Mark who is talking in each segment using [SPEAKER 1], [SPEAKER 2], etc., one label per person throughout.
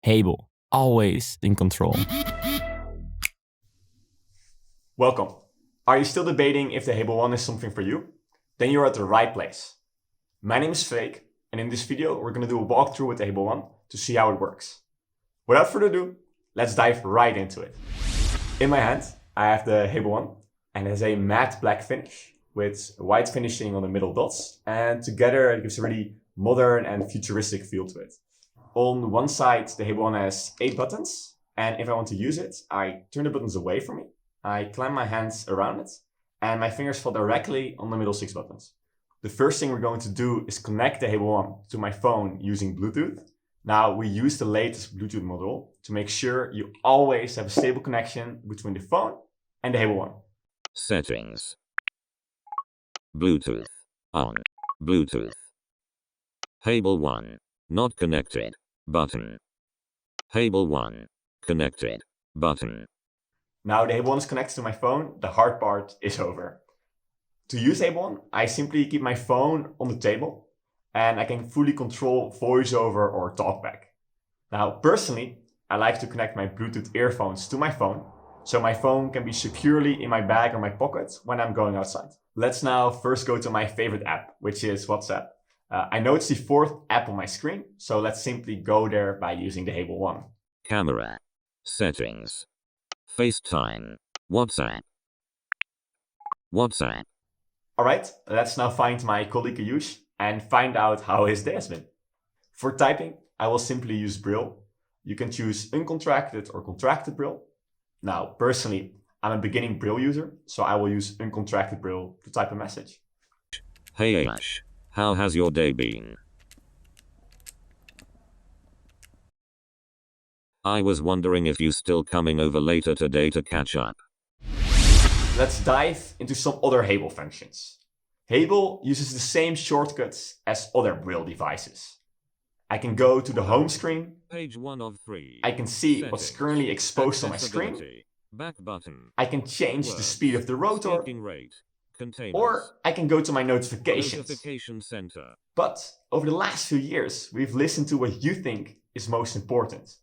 [SPEAKER 1] Hable, always in control.
[SPEAKER 2] Welcome. Are you still debating if the Hable 1 is something for you? Then you're at the right place. My name is Freek, and in this video we're going to do a walkthrough with the Hable 1 to see how it works. Without further ado, let's dive right into it. In my hand, I have the Hable 1, and it has a matte black finish with white finishing on the middle dots, and together it gives a really modern and futuristic feel to it. On one side, the Hable 1 has 8 buttons, and if I want to use it, I turn the buttons away from me, I clamp my hands around it, and my fingers fall directly on the middle 6 buttons. The first thing we're going to do is connect the Hable 1 to my phone using Bluetooth. Now, we use the latest Bluetooth model to make sure you always have a stable connection between the phone and the Hable 1.
[SPEAKER 3] Settings. Bluetooth on. Bluetooth. Hable 1 not connected button. Hable 1 connected button.
[SPEAKER 2] Now the Hable 1 is connected to my phone, the hard part is over. To use Hable 1, I simply keep my phone on the table and I can fully control voiceover or talkback. Now personally, I like to connect my Bluetooth earphones to my phone so my phone can be securely in my bag or my pocket when I'm going outside. Let's now first go to my favorite app, which is WhatsApp. I know it's the 4th app on my screen, so let's simply go there by using the Hable 1.
[SPEAKER 3] Camera. Settings. FaceTime. WhatsApp. WhatsApp.
[SPEAKER 2] Alright, let's now find my colleague Ayush and find out how his day has been. For typing, I will simply use Braille. You can choose uncontracted or contracted Braille. Now, personally, I'm a beginning Braille user, so I will use uncontracted Braille to type a message.
[SPEAKER 3] Hey Ash, how has your day been? I was wondering if you still coming over later today to catch up.
[SPEAKER 2] Let's dive into some other Hable functions. Hable uses the same shortcuts as other Braille devices. I can go to the home screen.
[SPEAKER 3] Page 1 of 3.
[SPEAKER 2] I can see what's currently exposed on my screen.
[SPEAKER 3] Back button.
[SPEAKER 2] I can change the speed of the rotor.
[SPEAKER 3] Rate.
[SPEAKER 2] Or I can go to my notifications.
[SPEAKER 3] Notification center.
[SPEAKER 2] But over the last few years, we've listened to what you think is most important.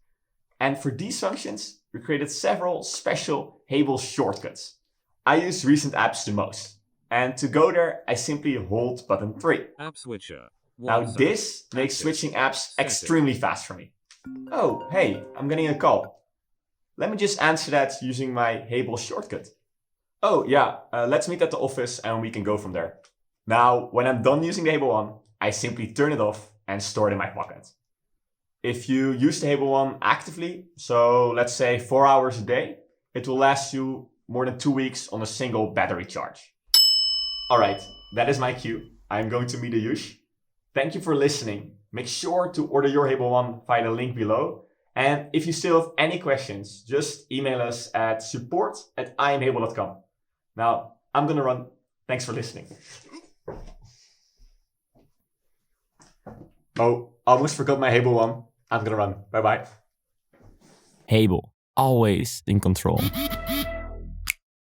[SPEAKER 2] And for these functions, we created several special Hable shortcuts. I use recent apps the most. And to go there, I simply hold button 3.
[SPEAKER 3] App switcher.
[SPEAKER 2] Now this makes switching apps extremely fast for me. Oh, hey, I'm getting a call. Let me just answer that using my Hable shortcut. Oh yeah, let's meet at the office and we can go from there. Now, when I'm done using the Hable 1, I simply turn it off and store it in my pocket. If you use the Hable 1 actively, so let's say 4 hours a day, it will last you more than 2 weeks on a single battery charge. Alright, that is my cue. I'm going to meet Ayush. Thank you for listening. Make sure to order your Hable 1 via the link below. And if you still have any questions, just email us at support@imhable.com. Now, I'm gonna run. Thanks for listening. Oh, almost forgot my Hable 1. I'm gonna run. Bye-bye.
[SPEAKER 1] Hable, always in control.